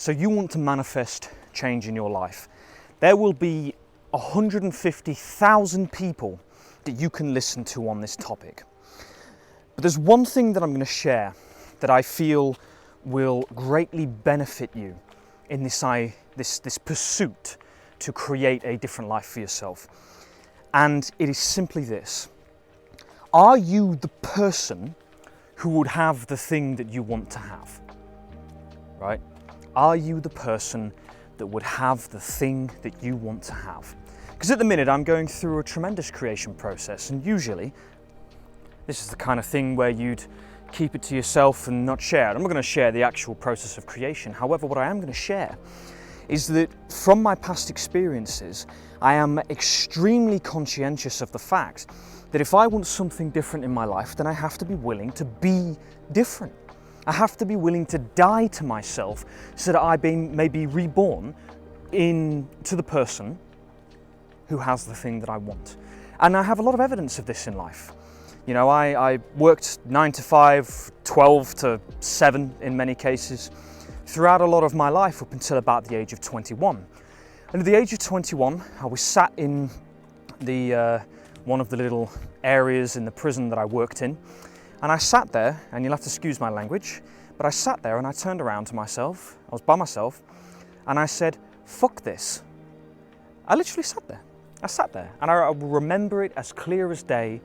So you want to manifest change in your life. There will be 150,000 people that you can listen to on this topic. But there's one thing that I'm going to share that I feel will greatly benefit you in this pursuit to create a different life for yourself. And it is simply this. Are you the person who would have the thing that you want to have? Right? Are you the person that would have the thing that you want to have? Because at the minute I'm going through a tremendous creation process, and usually this is the kind of thing where you'd keep it to yourself and not share it. I'm not going to share the actual process of creation. However, what I am going to share is that from my past experiences, I am extremely conscientious of the fact that if I want something different in my life, then I have to be willing to be different. I have to be willing to die to myself so that I may be reborn into the person who has the thing that I want. And I have a lot of evidence of this in life. You know, I worked 9 to 5, 12 to 7 in many cases, throughout a lot of my life up until about the age of 21. And at the age of 21, I was sat in one of the little areas in the prison that I worked in. And I sat there, and you'll have to excuse my language, but I sat there and I turned around to myself, I was by myself, and I said, fuck this. I literally sat there. I sat there, and I will remember it as clear as day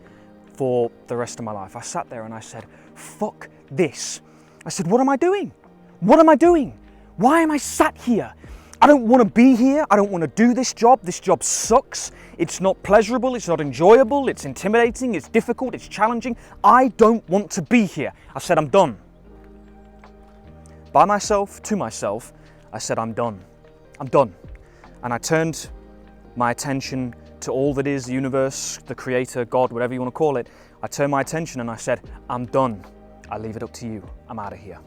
for the rest of my life. I sat there and I said, fuck this. I said, what am I doing? What am I doing? Why am I sat here? I don't want to be here. I don't want to do this job. This job sucks. It's not pleasurable. It's not enjoyable. It's intimidating. It's difficult. It's challenging. I don't want to be here. I said, I'm done. By myself, to myself, I said, I'm done. I'm done. And I turned my attention to all that is the universe, the creator, God, whatever you want to call it. I turned my attention and I said, I'm done. I leave it up to you. I'm out of here.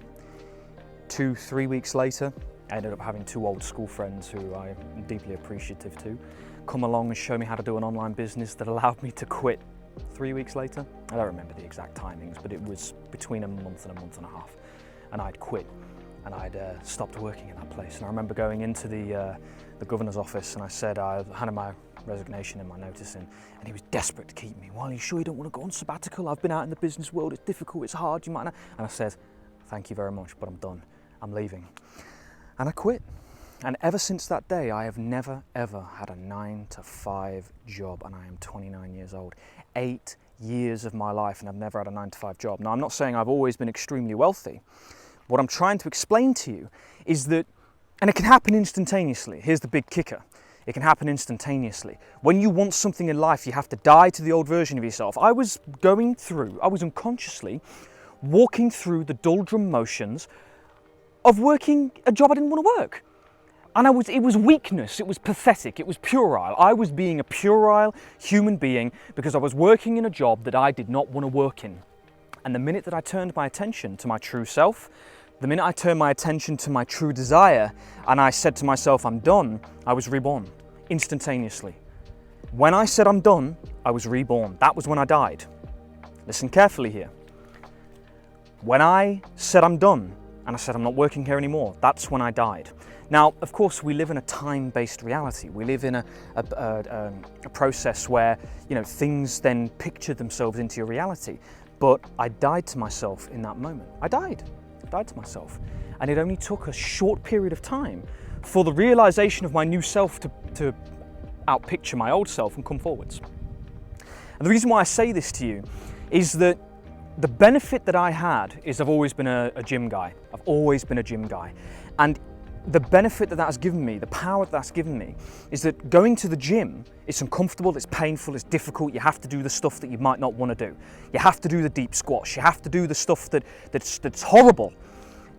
2-3 weeks later, I ended up having 2 old school friends who I'm deeply appreciative to come along and show me how to do an online business that allowed me to quit 3 weeks later. I don't remember the exact timings, but it was between a month and a half. And I'd quit and I'd stopped working in that place. And I remember going into the governor's office and I said, I handed my resignation and my notice in, and he was desperate to keep me. Well, are you sure you don't want to go on sabbatical? I've been out in the business world, it's difficult, it's hard, you might not. And I said, thank you very much, but I'm done. I'm leaving. And I quit. And ever since that day, I have never, ever had a 9 to 5 job, and I am 29 years old. 8 years of my life, and I've never had a 9 to 5 job. Now, I'm not saying I've always been extremely wealthy. What I'm trying to explain to you is that, and it can happen instantaneously. Here's the big kicker. It can happen instantaneously. When you want something in life, you have to die to the old version of yourself. I was unconsciously walking through the doldrum motions of working a job I didn't want to work. And it was weakness, it was pathetic, it was puerile. I was being a puerile human being because I was working in a job that I did not want to work in. And the minute that I turned my attention to my true self, the minute I turned my attention to my true desire, and I said to myself, I'm done, I was reborn, instantaneously. When I said I'm done, I was reborn. That was when I died. Listen carefully here. When I said I'm done, and I said I'm not working here anymore, that's when I died. Now, of course, we live in a time-based reality. We live in a process where, you know, things then picture themselves into your reality. But I died to myself in that moment. I died to myself. And it only took a short period of time for the realization of my new self to outpicture my old self and come forwards. And the reason why I say this to you is that the benefit that I had is I've always been a gym guy. I've always been a gym guy. And the benefit that has given me, the power that's given me, is that going to the gym, it's uncomfortable, it's painful, it's difficult. You have to do the stuff that you might not want to do. You have to do the deep squats. You have to do the stuff that's horrible.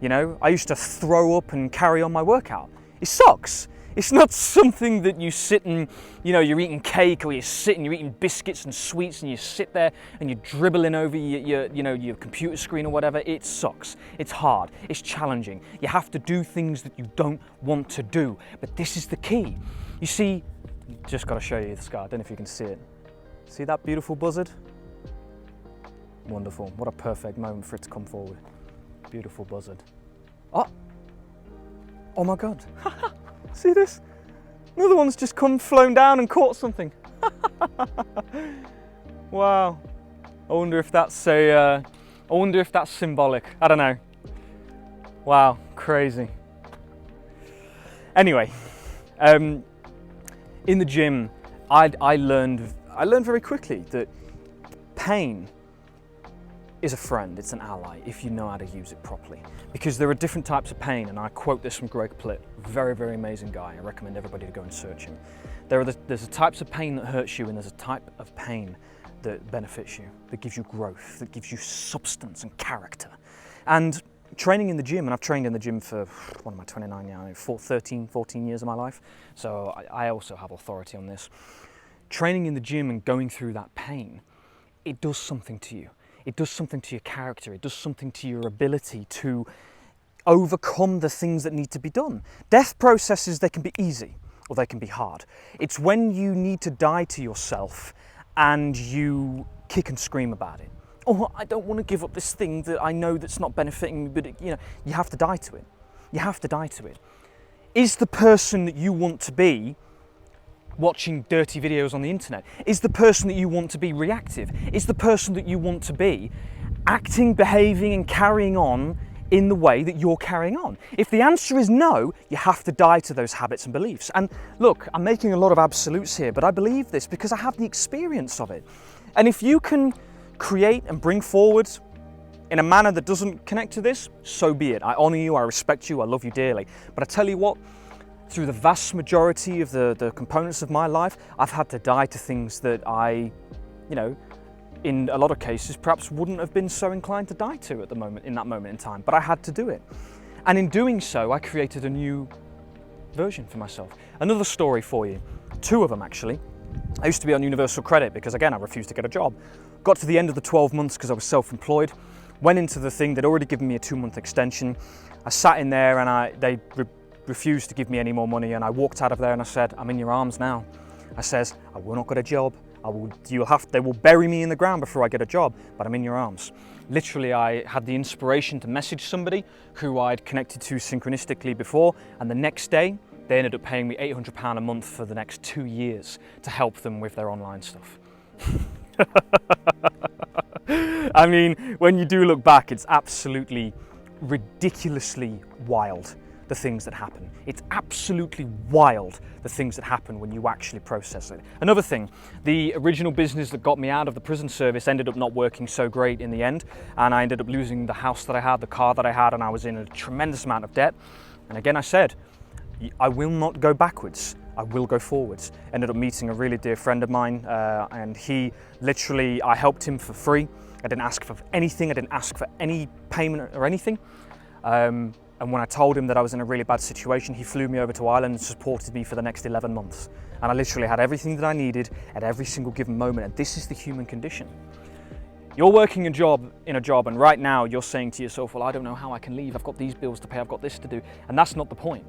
You know, I used to throw up and carry on my workout. It sucks. It's not something that you sit and, you know, you're eating cake or you're eating biscuits and sweets and you sit there and you're dribbling over your computer screen or whatever. It sucks. It's hard. It's challenging. You have to do things that you don't want to do. But this is the key. You see, just got to show you the scar. I don't know if you can see it. See that beautiful buzzard? Wonderful. What a perfect moment for it to come forward. Beautiful buzzard. Oh, Oh my God, see this? Another one's just flown down and caught something. Wow, I wonder if that's symbolic, I don't know. Wow, crazy. Anyway, in the gym, I learned very quickly that pain is a friend, it's an ally, if you know how to use it properly. Because there are different types of pain, and I quote this from Greg Plitt, very, very amazing guy. I recommend everybody to go and search him. There's the types of pain that hurts you, and there's a type of pain that benefits you, that gives you growth, that gives you substance and character. And training in the gym, and I've trained in the gym for, what am I, 29 now, 14 years of my life, so I also have authority on this. Training in the gym and going through that pain, it does something to you. It does something to your character, it does something to your ability to overcome the things that need to be done. Death processes, they can be easy or they can be hard. It's when you need to die to yourself and you kick and scream about it. Oh, I don't want to give up this thing that I know that's not benefiting me, but you have to die to it. You have to die to it. Is the person that you want to be watching dirty videos on the internet? Is the person that you want to be reactive? Is the person that you want to be acting, behaving and carrying on in the way that you're carrying on? If the answer is no, you have to die to those habits and beliefs. And look, I'm making a lot of absolutes here, but I believe this because I have the experience of it. And if you can create and bring forward in a manner that doesn't connect to this, so be it. I honor you, I respect you, I love you dearly. But I tell you what, through the vast majority of the components of my life, I've had to die to things that I, in a lot of cases, perhaps wouldn't have been so inclined to die to in that moment in time, but I had to do it. And in doing so, I created a new version for myself. Another story for you, 2 of them actually. I used to be on universal credit because again, I refused to get a job. Got to the end of the 12 months because I was self-employed, went into the thing, they'd already given me a 2-month extension. I sat in there and they refused to give me any more money, and I walked out of there and I said, I'm in your arms now. I says, I will not get a job. They will bury me in the ground before I get a job, but I'm in your arms. Literally, I had the inspiration to message somebody who I'd connected to synchronistically before, and the next day, they ended up paying me £800 a month for the next 2 years to help them with their online stuff. I mean, when you do look back, it's absolutely ridiculously wild, the things that happen. It's absolutely wild, the things that happen when you actually process it. Another thing, the original business that got me out of the prison service ended up not working so great in the end, and I ended up losing the house that I had, the car that I had, and I was in a tremendous amount of debt. And again, I said, I will not go backwards, I will go forwards. Ended up meeting a really dear friend of mine, and he literally, I helped him for free. I didn't ask for anything, I didn't ask for any payment or anything. And when I told him that I was in a really bad situation, he flew me over to Ireland and supported me for the next 11 months. And I literally had everything that I needed at every single given moment. And this is the human condition. You're working in a job, and right now you're saying to yourself, well, I don't know how I can leave. I've got these bills to pay, I've got this to do. And that's not the point.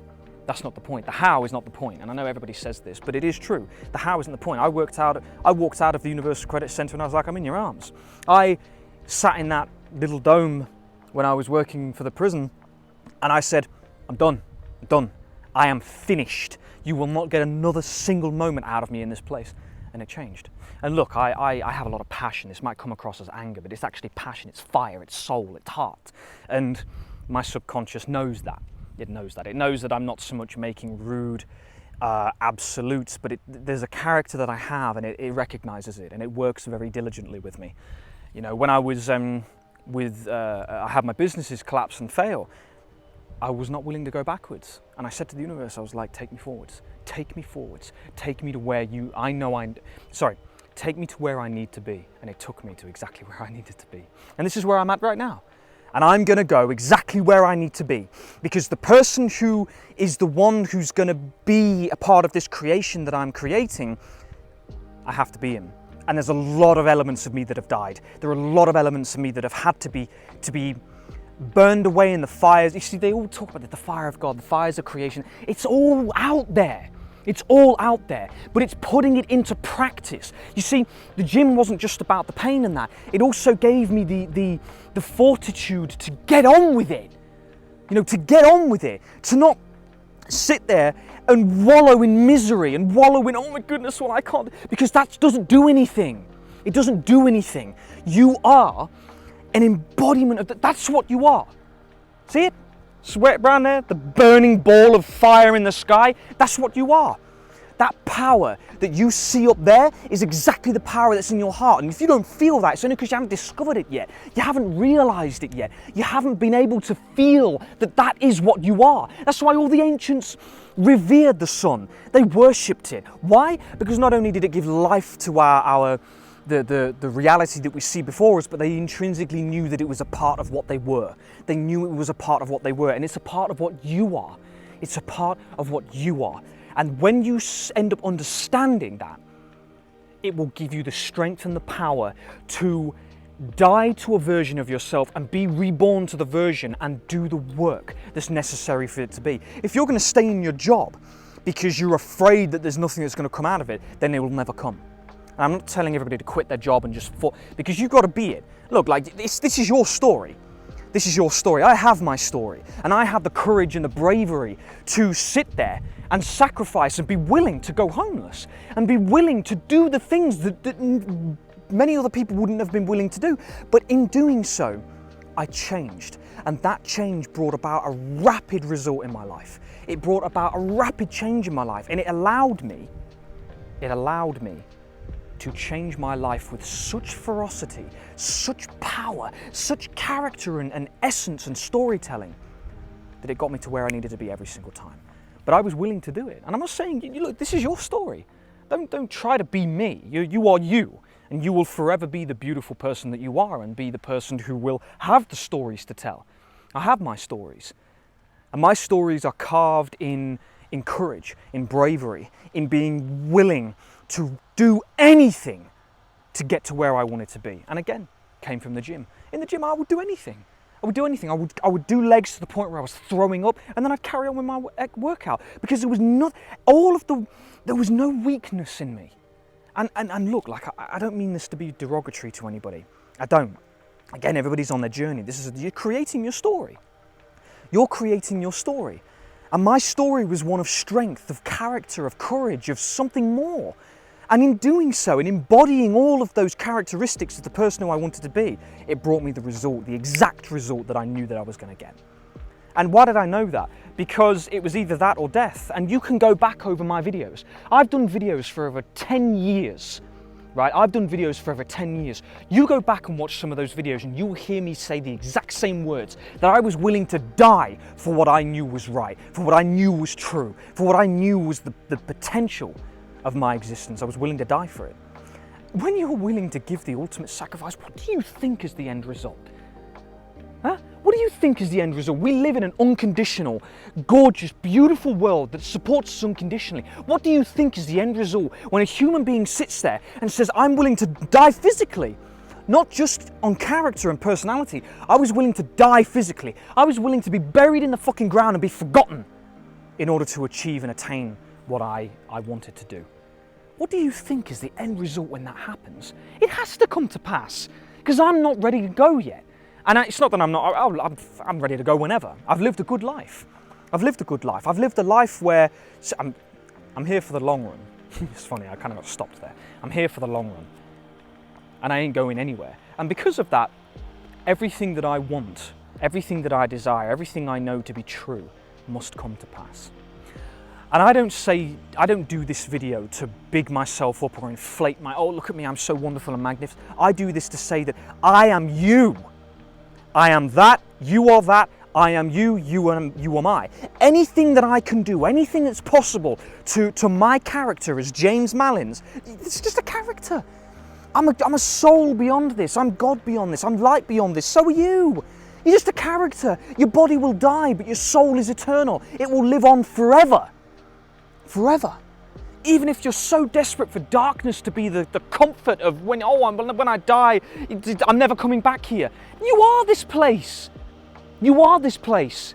That's not the point. The how is not the point. And I know everybody says this, but it is true. The how isn't the point. I walked out of the Universal Credit Centre and I was like, I'm in your arms. I sat in that little dome when I was working for the prison, and I said, I'm done, I am finished. You will not get another single moment out of me in this place. And it changed. And look, I have a lot of passion. This might come across as anger, but it's actually passion, it's fire, it's soul, it's heart. And my subconscious knows that. It knows that. It knows that I'm not so much making rude absolutes, but there's a character that I have, and it recognizes it, and it works very diligently with me. When I was I had my businesses collapse and fail, I was not willing to go backwards. And I said to the universe, I was like, take me forwards, take me forwards, take me to where take me to where I need to be. And it took me to exactly where I needed to be. And this is where I'm at right now. And I'm gonna go exactly where I need to be, because the person who is the one who's gonna be a part of this creation that I'm creating, I have to be him. And there's a lot of elements of me that have died. There are a lot of elements of me that have had to be burned away in the fires. You see, they all talk about it, the fire of God, the fires of creation. It's all out there. It's all out there, but it's putting it into practice. You see, the gym wasn't just about the pain and that. It also gave me the fortitude to get on with it. To get on with it, to not sit there and wallow in misery and wallow in, oh my goodness, well I can't, because that doesn't do anything. It doesn't do anything. You are an embodiment of that. That's what you are. See it? Sweat around there, the burning ball of fire in the sky. That's what you are. That power that you see up there is exactly the power that's in your heart. And if you don't feel that, it's only because you haven't discovered it yet. You haven't realized it yet. You haven't been able to feel that that is what you are. That's why all the ancients revered the sun. They worshipped it. Why? Because not only did it give life to the reality that we see before us, but they intrinsically knew that it was a part of what they were. They knew it was a part of what they were, and it's a part of what you are. It's a part of what you are. And when you end up understanding that, it will give you the strength and the power to die to a version of yourself and be reborn to the version and do the work that's necessary for it to be. If you're going to stay in your job because you're afraid that there's nothing that's going to come out of it, then it will never come. And I'm not telling everybody to quit their job and just fall, because you've got to be it. Look, like this is your story. This is your story. I have my story, and I have the courage and the bravery to sit there and sacrifice and be willing to go homeless and be willing to do the things that many other people wouldn't have been willing to do. But in doing so, I changed, and that change brought about a rapid result in my life. It brought about a rapid change in my life, and it allowed me to change my life with such ferocity, such power, such character and essence and storytelling that it got me to where I needed to be every single time. But I was willing to do it. And I'm not saying, look, this is your story. Don't try to be me. You are you, and you will forever be the beautiful person that you are and be the person who will have the stories to tell. I have my stories, and my stories are carved in courage, in bravery, in being willing to do anything to get to where I wanted to be. And again, came from the gym. In the gym, I would do anything. I would do anything. I would do legs to the point where I was throwing up, and then I'd carry on with my workout, because there was there was no weakness in me. And look, like I don't mean this to be derogatory to anybody. I don't. Again, everybody's on their journey. You're creating your story. You're creating your story. And my story was one of strength, of character, of courage, of something more. And in doing so, in embodying all of those characteristics of the person who I wanted to be, it brought me the result, the exact result that I knew that I was going to get. And why did I know that? Because it was either that or death. And you can go back over my videos. I've done videos for over 10 years, right? I've done videos for over 10 years. You go back and watch some of those videos and you will hear me say the exact same words, that I was willing to die for what I knew was right, for what I knew was true, for what I knew was the potential of my existence. I was willing to die for it. When you're willing to give the ultimate sacrifice, what do you think is the end result? Huh? What do you think is the end result? We live in an unconditional, gorgeous, beautiful world that supports us unconditionally. What do you think is the end result when a human being sits there and says, I'm willing to die physically? Not just on character and personality. I was willing to die physically. I was willing to be buried in the fucking ground and be forgotten in order to achieve and attain what I wanted to do. What do you think is the end result when that happens? It has to come to pass, because I'm not ready to go yet. And it's not that I'm not, I'm ready to go whenever. I've lived a good life. I've lived a good life. I've lived a life where, so I'm here for the long run. It's funny, I kind of got stopped there. I'm here for the long run. And I ain't going anywhere. And because of that, everything that I want, everything that I desire, everything I know to be true must come to pass. And I don't do this video to big myself up or inflate oh, look at me, I'm so wonderful and magnificent. I do this to say that I am you. I am that, you are that, I am you, you am I. Anything that I can do, anything that's possible to my character as James Malins, it's just a character. I'm a soul beyond this, I'm God beyond this, I'm light beyond this, so are you. You're just a character. Your body will die, but your soul is eternal. It will live on forever. Forever. Even if you're so desperate for darkness to be the comfort of when I die, I'm never coming back here. You are this place. You are this place.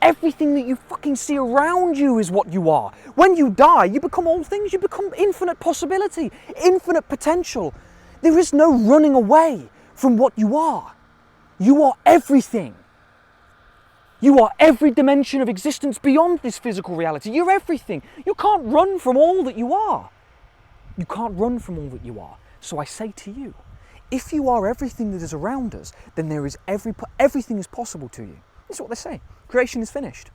Everything that you fucking see around you is what you are. When you die, you become all things. You become infinite possibility, infinite potential. There is no running away from what you are. You are everything. You are every dimension of existence beyond this physical reality. You're everything. You can't run from all that you are. You can't run from all that you are. So I say to you, if you are everything that is around us, then there is everything is possible to you. This is what they say. Creation is finished.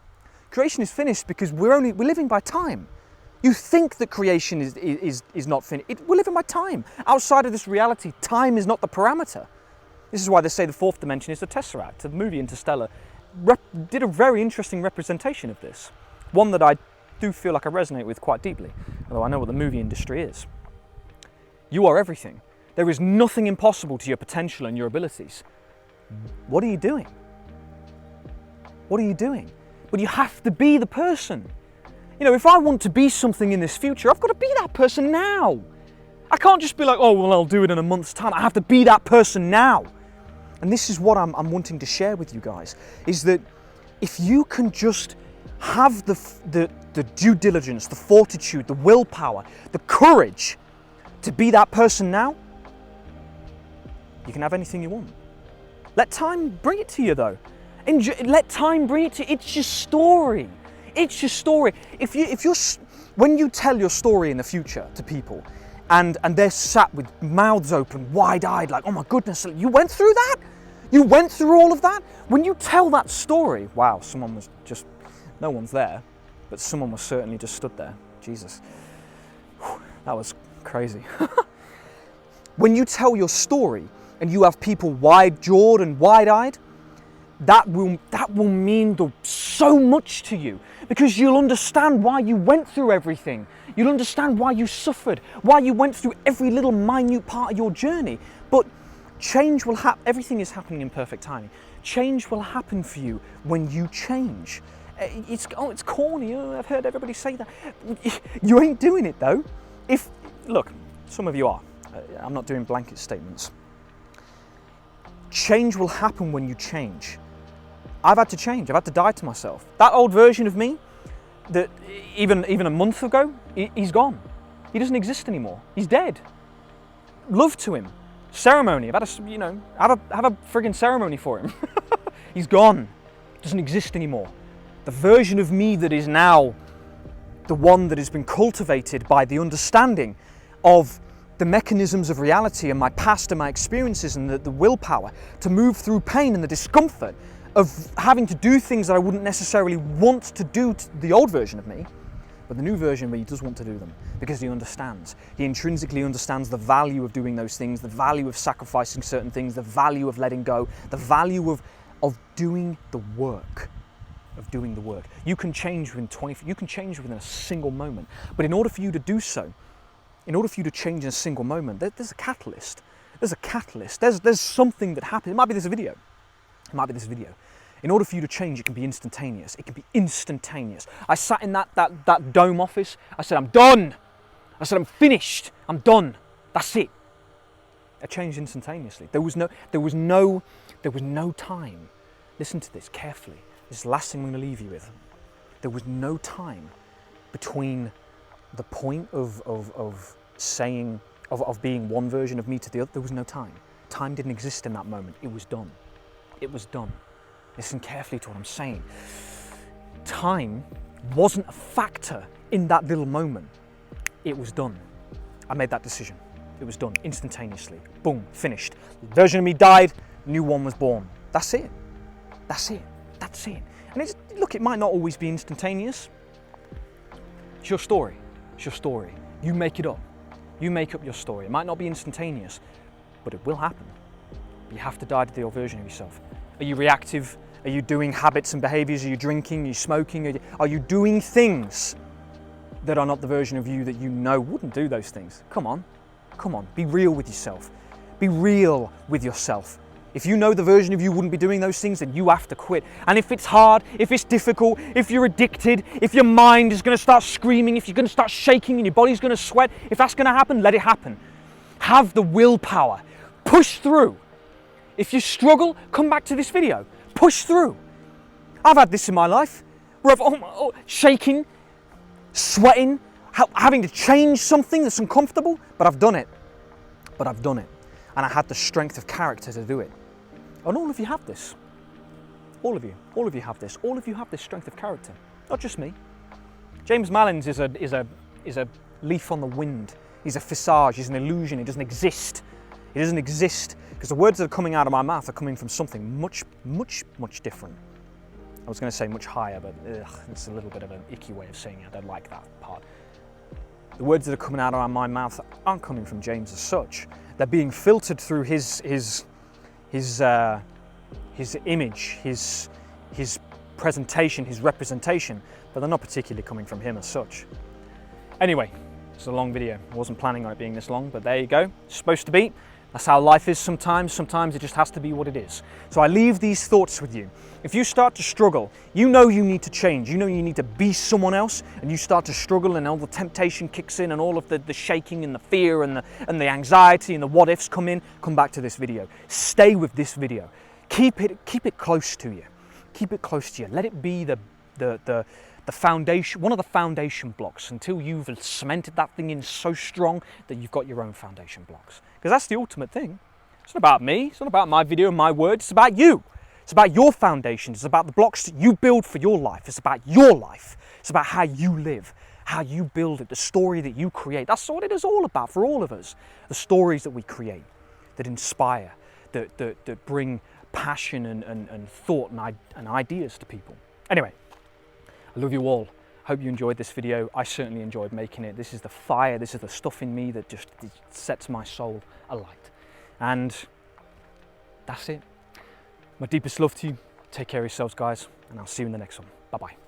Creation is finished because we're living by time. You think that creation is not finished. We're living by time. Outside of this reality, time is not the parameter. This is why they say the fourth dimension is the Tesseract. The movie Interstellar did a very interesting representation of this. One that I do feel like I resonate with quite deeply, although I know what the movie industry is. You are everything. There is nothing impossible to your potential and your abilities. What are you doing? What are you doing? But you have to be the person. You know, if I want to be something in this future, I've got to be that person now. I can't just be like, oh, well, I'll do it in a month's time. I have to be that person now. And this is what I'm wanting to share with you guys, is that if you can just have the due diligence, the fortitude, the willpower, the courage to be that person now, you can have anything you want. Let time bring it to you, though. Let time bring it to you. It's your story. It's your story. When you tell your story in the future to people, and they're sat with mouths open, wide-eyed, like, oh my goodness, you went through that? You went through all of that? When you tell that story, wow, someone was just, no one's there, but someone was certainly just stood there. Jesus, that was crazy. When you tell your story and you have people wide-jawed and wide-eyed, that will mean so much to you, because you'll understand why you went through everything. You'll understand why you suffered, why you went through every little minute part of your journey. But change will happen. Everything is happening in perfect timing. Change will happen for you when you change. It's corny. Oh, I've heard everybody say that. You ain't doing it though. Look, some of you are. I'm not doing blanket statements. Change will happen when you change. I've had to change. I've had to die to myself. That old version of me, that even a month ago, he's gone. He doesn't exist anymore. He's dead. Love to him. Ceremony. I've had have a friggin' ceremony for him. He's gone. Doesn't exist anymore. The version of me that is now the one that has been cultivated by the understanding of the mechanisms of reality and my past and my experiences and the willpower to move through pain and the discomfort of having to do things that I wouldn't necessarily want to do to the old version of me. But the new version of me does want to do them because he understands. He intrinsically understands the value of doing those things, the value of sacrificing certain things, the value of letting go, the value of doing the work. You can change within a single moment. But in order for you to do so, in order for you to change in a single moment, there's a catalyst. There's something that happens. It might be this video. In order for you to change, it can be instantaneous. I sat in that dome office. I said, I'm done. I said, I'm finished. I'm done. That's it. I changed instantaneously. There was no time. Listen to this carefully. This is the last thing I'm going to leave you with. There was no time between the point of being one version of me to the other. There was no time. Time didn't exist in that moment. It was done. Listen carefully to what I'm saying. Time wasn't a factor in that little moment. It was done. I made that decision. It was done instantaneously. Boom, finished. The version of me died, new one was born. That's it. And look, it might not always be instantaneous. It's your story. You make it up. You make up your story. It might not be instantaneous, but it will happen. You have to die to the old version of yourself. Are you reactive? Are you doing habits and behaviors? Are you drinking? Are you smoking? Are you doing things that are not the version of you that you know wouldn't do those things? Come on. Be real with yourself. If you know the version of you wouldn't be doing those things, then you have to quit. And if it's hard, if it's difficult, if you're addicted, if your mind is going to start screaming, if you're going to start shaking and your body's going to sweat, if that's going to happen, let it happen. Have the willpower. Push through. If you struggle, come back to this video. Push through. I've had this in my life where I've shaking, sweating, having to change something that's uncomfortable, but I've done it. And I had the strength of character to do it. And all of you have this. All of you have this. All of you have this strength of character, not just me. James Malins is a leaf on the wind. He's a visage, he's an illusion, he doesn't exist. He doesn't exist because the words that are coming out of my mouth are coming from something much, much, much different. I was going to say much higher, but it's a little bit of an icky way of saying it. I don't like that part. The words that are coming out of my mouth aren't coming from James as such. They're being filtered through his image, his presentation, his representation, but they're not particularly coming from him as such. Anyway, it's a long video. I wasn't planning on it being this long, but there you go. It's supposed to be. That's how life is sometimes. Sometimes it just has to be what it is. So I leave these thoughts with you. If you start to struggle, you know you need to change. You know you need to be someone else, and you start to struggle and all the temptation kicks in and all of the shaking and the fear and the anxiety and the what ifs come in, come back to this video. Stay with this video. Keep it close to you. Keep it close to you. Let it be the foundation, one of the foundation blocks until you've cemented that thing in so strong that you've got your own foundation blocks. Because that's the ultimate thing. It's not about me, it's not about my video and my words, it's about you. It's about your foundations, it's about the blocks that you build for your life. It's about your life. It's about how you live, how you build it, the story that you create. That's what it is all about for all of us. The stories that we create, that inspire, that bring passion and thought and ideas to people. Anyway, I love you all. Hope you enjoyed this video. I certainly enjoyed making it. This is the fire, this is the stuff in me that just sets my soul alight. And that's it. My deepest love to you. Take care of yourselves, guys, and I'll see you in the next one. Bye-bye.